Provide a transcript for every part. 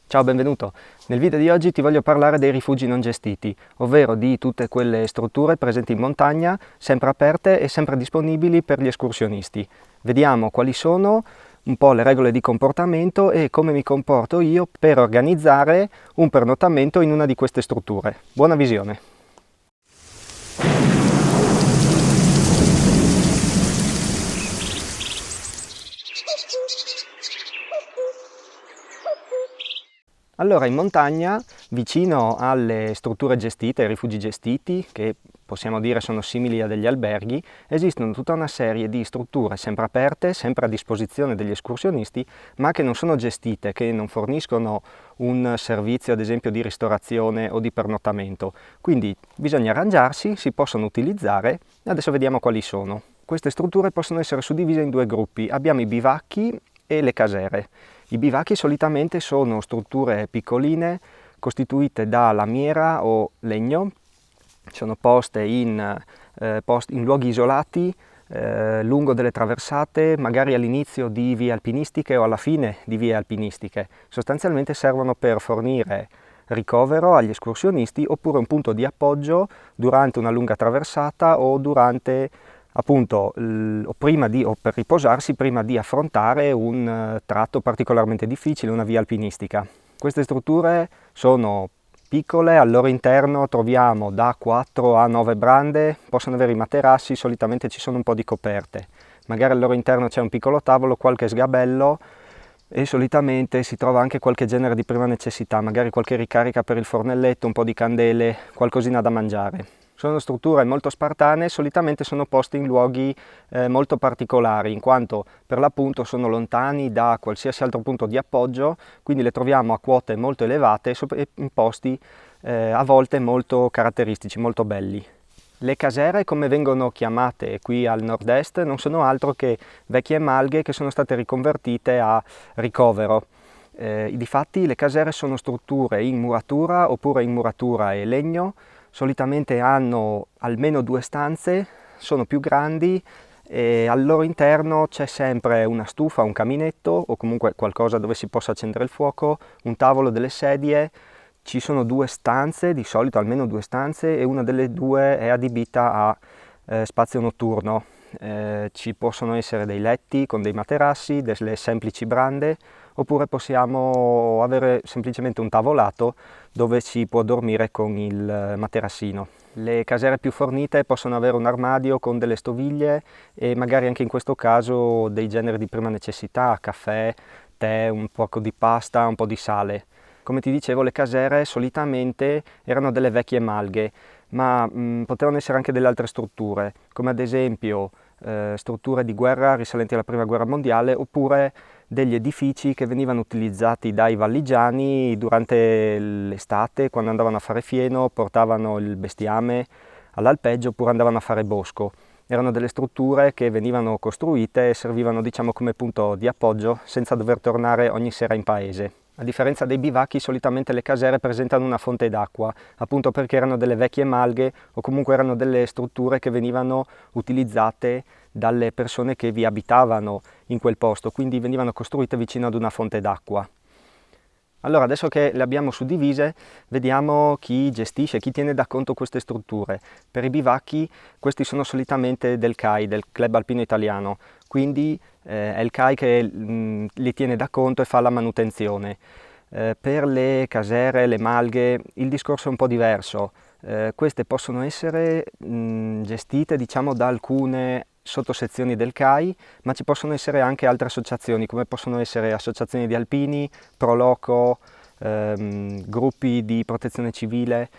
Ciao, benvenuto. Nel video di oggi ti voglio parlare dei rifugi non gestiti, ovvero di tutte quelle strutture presenti in montagna, sempre aperte e sempre disponibili per gli escursionisti. Vediamo quali sono un po' le regole di comportamento e come mi comporto io per organizzare un pernottamento in una di queste strutture. Buona visione! Allora, in montagna, vicino alle strutture gestite, ai rifugi gestiti, che possiamo dire sono simili a degli alberghi, esistono tutta una serie di strutture sempre aperte, sempre a disposizione degli escursionisti, ma che non sono gestite, che non forniscono un servizio, ad esempio, di ristorazione o di pernottamento. Quindi bisogna arrangiarsi, si possono utilizzare, e adesso vediamo quali sono. Queste strutture possono essere suddivise in due gruppi. Abbiamo i bivacchi e le casere. I bivacchi solitamente sono strutture piccoline costituite da lamiera o legno, sono poste in luoghi isolati lungo delle traversate, magari all'inizio di vie alpinistiche o alla fine di vie alpinistiche. Sostanzialmente servono per fornire ricovero agli escursionisti oppure un punto di appoggio durante una lunga traversata o durante appunto o per riposarsi prima di affrontare un tratto particolarmente difficile, una via alpinistica. Queste strutture sono piccole, al loro interno troviamo da 4 a 9 brande, possono avere i materassi, solitamente ci sono un po' di coperte. Magari al loro interno c'è un piccolo tavolo, qualche sgabello e solitamente si trova anche qualche genere di prima necessità, magari qualche ricarica per il fornelletto, un po' di candele, qualcosina da mangiare. Sono strutture molto spartane, solitamente sono poste in luoghi molto particolari, in quanto per l'appunto sono lontani da qualsiasi altro punto di appoggio, quindi le troviamo a quote molto elevate e in posti a volte molto caratteristici, molto belli. Le casere, come vengono chiamate qui al nord-est, non sono altro che vecchie malghe che sono state riconvertite a ricovero. Difatti le casere sono strutture in muratura oppure in muratura e legno, solitamente hanno almeno 2 stanze, sono più grandi e al loro interno c'è sempre una stufa, un caminetto o comunque qualcosa dove si possa accendere il fuoco, un tavolo, delle sedie. Ci sono 2 stanze, di solito almeno 2 stanze, e una delle 2 è adibita a spazio notturno. Ci possono essere dei letti con dei materassi, delle semplici brande, oppure possiamo avere semplicemente un tavolato dove si può dormire con il materassino. Le casere più fornite possono avere un armadio con delle stoviglie e magari anche in questo caso dei generi di prima necessità, caffè, tè, un poco di pasta, un po' di sale. Come ti dicevo, le casere solitamente erano delle vecchie malghe, ma potevano essere anche delle altre strutture, come ad esempio strutture di guerra risalenti alla Prima Guerra Mondiale, oppure degli edifici che venivano utilizzati dai valligiani durante l'estate, quando andavano a fare fieno, portavano il bestiame all'alpeggio oppure andavano a fare bosco. Erano delle strutture che venivano costruite e servivano, diciamo, come punto di appoggio senza dover tornare ogni sera in paese. A differenza dei bivacchi, solitamente le casere presentano una fonte d'acqua, appunto perché erano delle vecchie malghe o comunque erano delle strutture che venivano utilizzate dalle persone che vi abitavano in quel posto, quindi venivano costruite vicino ad una fonte d'acqua. Allora, adesso che le abbiamo suddivise, vediamo chi gestisce, chi tiene da conto queste strutture. Per i bivacchi, questi sono solitamente del CAI, del Club Alpino Italiano, quindi è il CAI che li tiene da conto e fa la manutenzione. Per le casere, le malghe, il discorso è un po' diverso. Queste possono essere gestite, diciamo, da alcune sottosezioni del CAI, ma ci possono essere anche altre associazioni, come possono essere associazioni di alpini, Proloco, gruppi di protezione civile,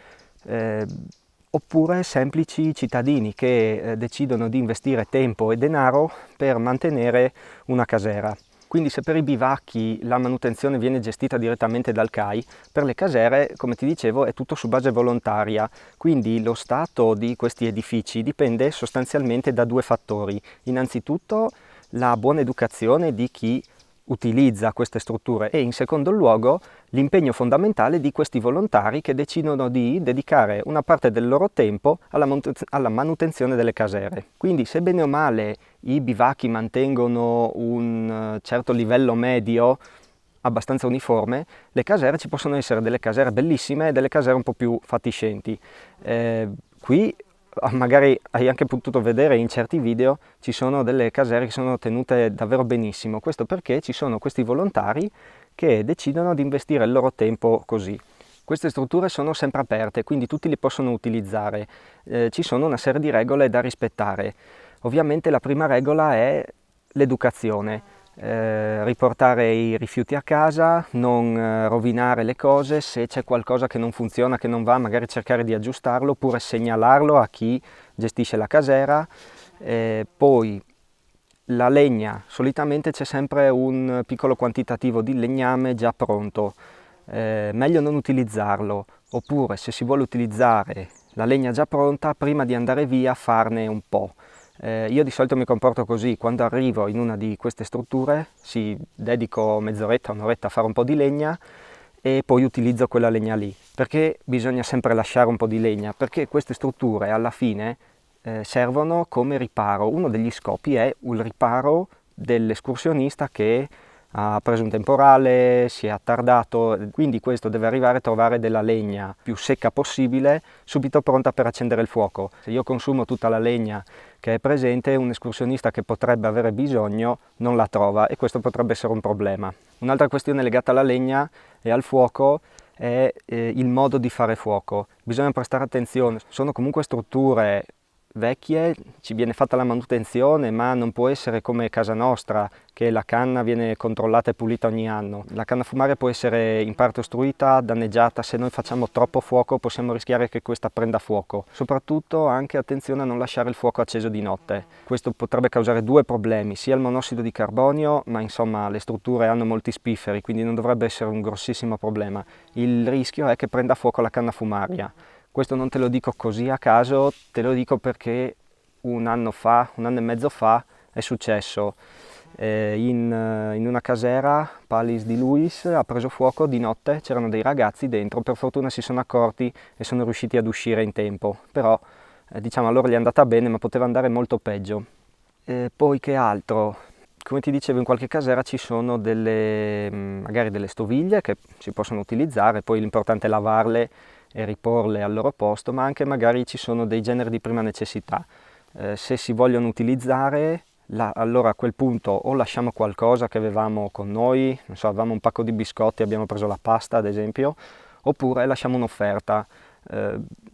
oppure semplici cittadini che decidono di investire tempo e denaro per mantenere una casera. Quindi se per i bivacchi la manutenzione viene gestita direttamente dal CAI, per le casere, come ti dicevo, è tutto su base volontaria, quindi lo stato di questi edifici dipende sostanzialmente da 2 fattori. Innanzitutto la buona educazione di chi utilizza queste strutture e in secondo luogo l'impegno fondamentale di questi volontari che decidono di dedicare una parte del loro tempo alla manutenzione delle casere. Quindi se bene o male i bivacchi mantengono un certo livello medio, abbastanza uniforme, le casere ci possono essere delle casere bellissime e delle casere un po' più fatiscenti. Qui magari hai anche potuto vedere in certi video, ci sono delle casere che sono tenute davvero benissimo. Questo perché ci sono questi volontari che decidono di investire il loro tempo così. Queste strutture sono sempre aperte, quindi tutti li possono utilizzare. Ci sono una serie di regole da rispettare. Ovviamente la prima regola è l'educazione. Riportare i rifiuti a casa, non rovinare le cose, se c'è qualcosa che non funziona, che non va, magari cercare di aggiustarlo oppure segnalarlo a chi gestisce la casera. Poi la legna, solitamente c'è sempre un piccolo quantitativo di legname già pronto, meglio non utilizzarlo, oppure se si vuole utilizzare la legna già pronta, prima di andare via farne un po'. Io di solito mi comporto così, quando arrivo in una di queste strutture dedico mezz'oretta, un'oretta a fare un po' di legna e poi utilizzo quella legna lì. Perché bisogna sempre lasciare un po' di legna? Perché queste strutture alla fine servono come riparo. Uno degli scopi è il riparo dell'escursionista che ha preso un temporale, si è attardato, quindi questo deve arrivare a trovare della legna più secca possibile, subito pronta per accendere il fuoco. Se io consumo tutta la legna che è presente, un escursionista che potrebbe avere bisogno non la trova e questo potrebbe essere un problema. Un'altra questione legata alla legna e al fuoco è il modo di fare fuoco. Bisogna prestare attenzione, sono comunque strutture vecchie, ci viene fatta la manutenzione, ma non può essere come casa nostra, che la canna viene controllata e pulita ogni anno. La canna fumaria può essere in parte ostruita, danneggiata, se noi facciamo troppo fuoco possiamo rischiare che questa prenda fuoco. Soprattutto anche attenzione a non lasciare il fuoco acceso di notte. Questo potrebbe causare due problemi, sia il monossido di carbonio, ma insomma le strutture hanno molti spifferi, quindi non dovrebbe essere un grossissimo problema. Il rischio è che prenda fuoco la canna fumaria. Questo non te lo dico così a caso, te lo dico perché un anno e mezzo fa, è successo. In una casera, Palace di Lewis, ha preso fuoco di notte, c'erano dei ragazzi dentro, per fortuna si sono accorti e sono riusciti ad uscire in tempo, però diciamo a loro gli è andata bene, ma poteva andare molto peggio. Poi che altro? Come ti dicevo, in qualche casera ci sono magari delle stoviglie che si possono utilizzare, poi l'importante è lavarle e riporle al loro posto, ma anche magari ci sono dei generi di prima necessità. Se si vogliono utilizzare, allora a quel punto o lasciamo qualcosa che avevamo con noi, non so, avevamo un pacco di biscotti, abbiamo preso la pasta ad esempio, oppure lasciamo un'offerta.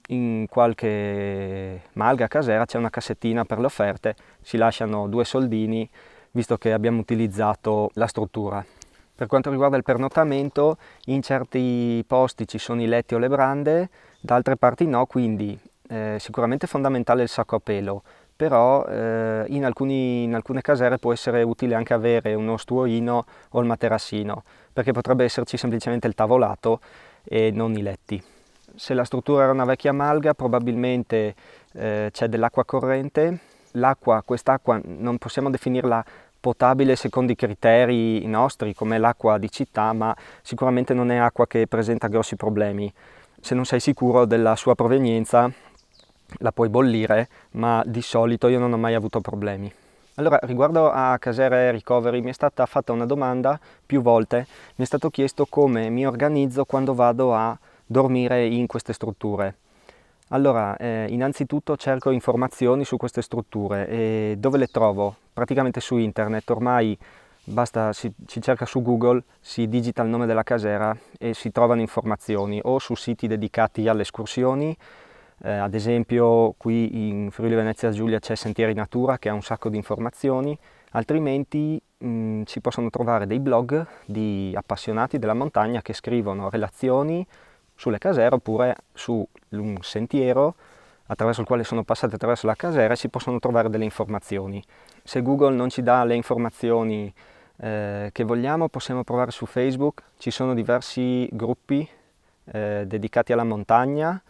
In qualche malga casera c'è una cassettina per le offerte, si lasciano 2 soldini visto che abbiamo utilizzato la struttura. Per quanto riguarda il pernottamento, in certi posti ci sono i letti o le brande, da altre parti no, quindi sicuramente è fondamentale il sacco a pelo, però in alcune casere può essere utile anche avere uno stuoino o il materassino, perché potrebbe esserci semplicemente il tavolato e non i letti. Se la struttura era una vecchia malga, probabilmente c'è dell'acqua corrente. Quest'acqua non possiamo definirla potabile secondo i criteri nostri, come l'acqua di città, ma sicuramente non è acqua che presenta grossi problemi. Se non sei sicuro della sua provenienza, la puoi bollire, ma di solito io non ho mai avuto problemi. Allora, riguardo a casere recovery, mi è stata fatta una domanda più volte, mi è stato chiesto come mi organizzo quando vado a dormire in queste strutture. Allora, innanzitutto cerco informazioni su queste strutture e dove le trovo? Praticamente su internet, ormai basta, si cerca su Google, si digita il nome della casera e si trovano informazioni o su siti dedicati alle escursioni, ad esempio qui in Friuli Venezia Giulia c'è Sentieri Natura che ha un sacco di informazioni, altrimenti si possono trovare dei blog di appassionati della montagna che scrivono relazioni sulle casere oppure su un sentiero attraverso il quale sono passati attraverso la casera e si possono trovare delle informazioni. Se Google non ci dà le informazioni che vogliamo, possiamo provare su Facebook, ci sono diversi gruppi dedicati alla montagna,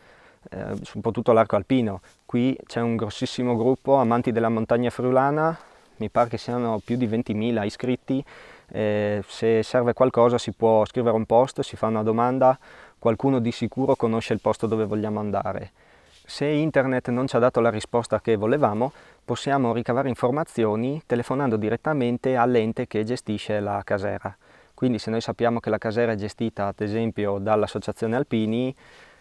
un po' tutto l'arco alpino. Qui c'è un grossissimo gruppo amanti della montagna friulana, mi pare che siano più di 20.000 iscritti. Se serve qualcosa si può scrivere un post, si fa una domanda, qualcuno di sicuro conosce il posto dove vogliamo andare. Se internet non ci ha dato la risposta che volevamo, possiamo ricavare informazioni telefonando direttamente all'ente che gestisce la casera. Quindi se noi sappiamo che la casera è gestita ad esempio dall'associazione alpini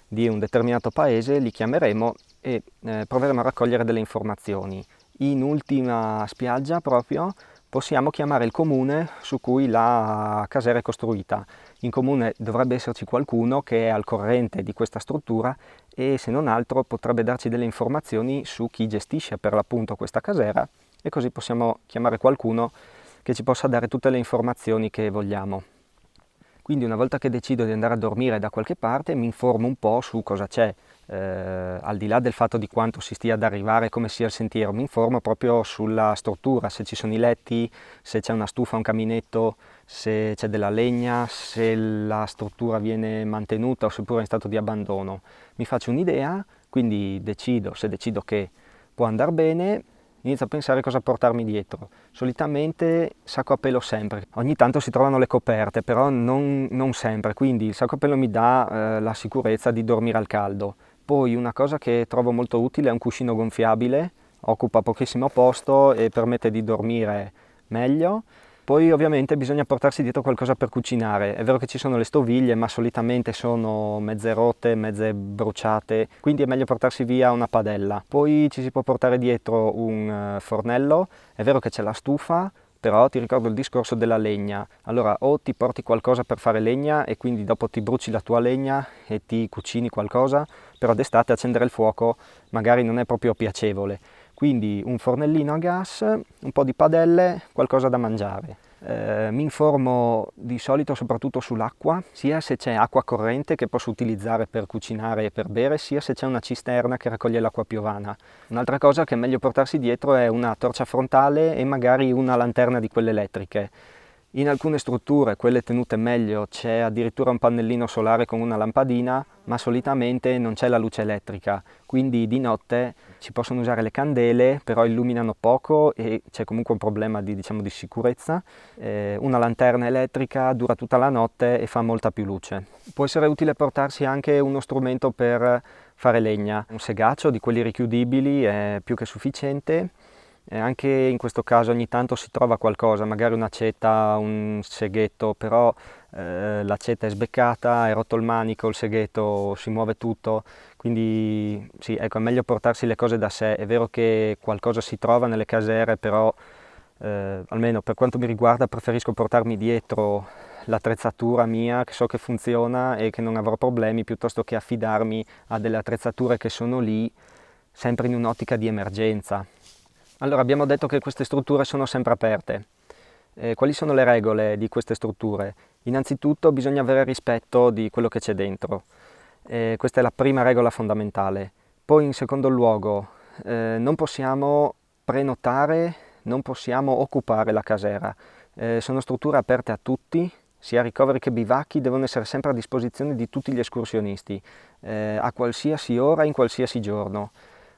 di un determinato paese, li chiameremo e proveremo a raccogliere delle informazioni. In ultima spiaggia proprio possiamo chiamare il comune su cui la casera è costruita. In comune dovrebbe esserci qualcuno che è al corrente di questa struttura e se non altro potrebbe darci delle informazioni su chi gestisce per l'appunto questa casera e così possiamo chiamare qualcuno che ci possa dare tutte le informazioni che vogliamo. Quindi una volta che decido di andare a dormire da qualche parte mi informo un po' su cosa c'è, al di là del fatto di quanto si stia ad arrivare, come sia il sentiero, mi informo proprio sulla struttura, se ci sono i letti, se c'è una stufa, un caminetto, se c'è della legna, se la struttura viene mantenuta o seppure è in stato di abbandono. Mi faccio un'idea, quindi se decido che può andare bene, inizio a pensare cosa portarmi dietro. Solitamente sacco a pelo sempre, ogni tanto si trovano le coperte, però non sempre, quindi il sacco a pelo mi dà la sicurezza di dormire al caldo. Poi una cosa che trovo molto utile è un cuscino gonfiabile, occupa pochissimo posto e permette di dormire meglio. Poi ovviamente bisogna portarsi dietro qualcosa per cucinare, è vero che ci sono le stoviglie ma solitamente sono mezze rotte, mezze bruciate, quindi è meglio portarsi via una padella. Poi ci si può portare dietro un fornello, è vero che c'è la stufa, però ti ricordo il discorso della legna, allora o ti porti qualcosa per fare legna e quindi dopo ti bruci la tua legna e ti cucini qualcosa, però d'estate accendere il fuoco magari non è proprio piacevole. Quindi un fornellino a gas, un po' di padelle, qualcosa da mangiare. Mi informo di solito soprattutto sull'acqua, sia se c'è acqua corrente che posso utilizzare per cucinare e per bere, sia se c'è una cisterna che raccoglie l'acqua piovana. Un'altra cosa che è meglio portarsi dietro è una torcia frontale e magari una lanterna di quelle elettriche. In alcune strutture, quelle tenute meglio, c'è addirittura un pannellino solare con una lampadina, ma solitamente non c'è la luce elettrica, quindi di notte si possono usare le candele, però illuminano poco e c'è comunque un problema di sicurezza. Una lanterna elettrica dura tutta la notte e fa molta più luce. Può essere utile portarsi anche uno strumento per fare legna, un segaccio di quelli richiudibili è più che sufficiente. Anche in questo caso ogni tanto si trova qualcosa, magari un'accetta, un seghetto, però l'accetta è sbeccata, è rotto il manico, il seghetto si muove tutto, quindi sì, ecco, è meglio portarsi le cose da sé. È vero che qualcosa si trova nelle casere, però almeno per quanto mi riguarda preferisco portarmi dietro l'attrezzatura mia che so che funziona e che non avrò problemi, piuttosto che affidarmi a delle attrezzature che sono lì sempre in un'ottica di emergenza. Allora, abbiamo detto che queste strutture sono sempre aperte. Quali sono le regole di queste strutture? Innanzitutto bisogna avere rispetto di quello che c'è dentro. Questa è la prima regola fondamentale. Poi in secondo luogo non possiamo prenotare, non possiamo occupare la casera. Sono strutture aperte a tutti, sia ricoveri che bivacchi devono essere sempre a disposizione di tutti gli escursionisti, a qualsiasi ora, in qualsiasi giorno.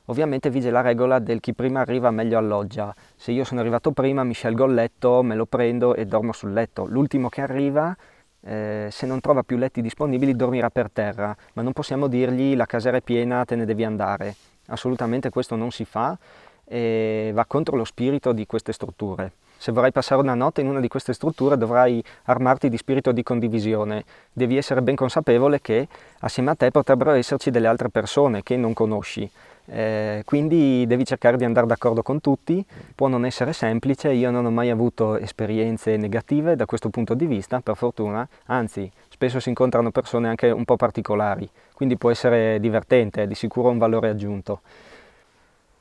Ovviamente vige la regola del chi prima arriva meglio alloggia. Se io sono arrivato prima mi scelgo il letto, me lo prendo e dormo sul letto. L'ultimo che arriva, se non trova più letti disponibili, dormirà per terra, ma non possiamo dirgli la casera è piena, te ne devi andare. Assolutamente questo non si fa e va contro lo spirito di queste strutture. Se vorrai passare una notte in una di queste strutture dovrai armarti di spirito di condivisione. Devi essere ben consapevole che assieme a te potrebbero esserci delle altre persone che non conosci. Quindi devi cercare di andare d'accordo con tutti, può non essere semplice, io non ho mai avuto esperienze negative da questo punto di vista, per fortuna, anzi spesso si incontrano persone anche un po' particolari, quindi può essere divertente, è di sicuro un valore aggiunto.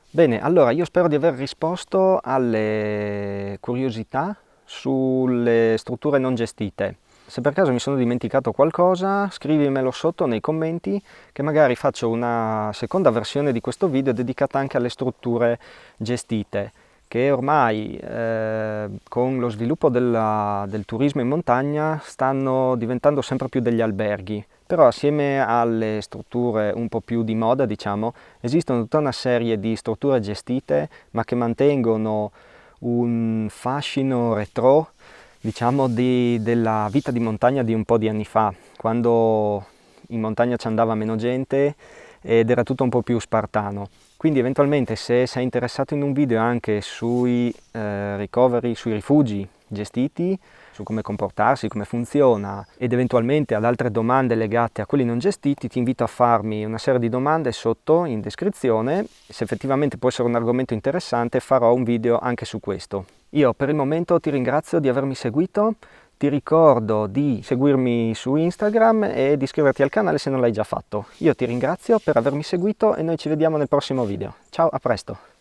Bene, allora io spero di aver risposto alle curiosità sulle strutture non gestite. Se per caso mi sono dimenticato qualcosa, scrivimelo sotto nei commenti che magari faccio una seconda versione di questo video dedicata anche alle strutture gestite, che ormai con lo sviluppo del turismo in montagna stanno diventando sempre più degli alberghi. Però assieme alle strutture un po' più di moda, diciamo, esistono tutta una serie di strutture gestite ma che mantengono un fascino retro, diciamo, della vita di montagna di un po' di anni fa, quando in montagna ci andava meno gente ed era tutto un po' più spartano. Quindi eventualmente se sei interessato in un video anche sui ricoveri, sui rifugi gestiti, su come comportarsi, come funziona ed eventualmente ad altre domande legate a quelli non gestiti, ti invito a farmi una serie di domande sotto in descrizione. Se effettivamente può essere un argomento interessante, farò un video anche su questo. Io per il momento ti ringrazio di avermi seguito, ti ricordo di seguirmi su Instagram e di iscriverti al canale se non l'hai già fatto. Io ti ringrazio per avermi seguito e noi ci vediamo nel prossimo video. Ciao, a presto!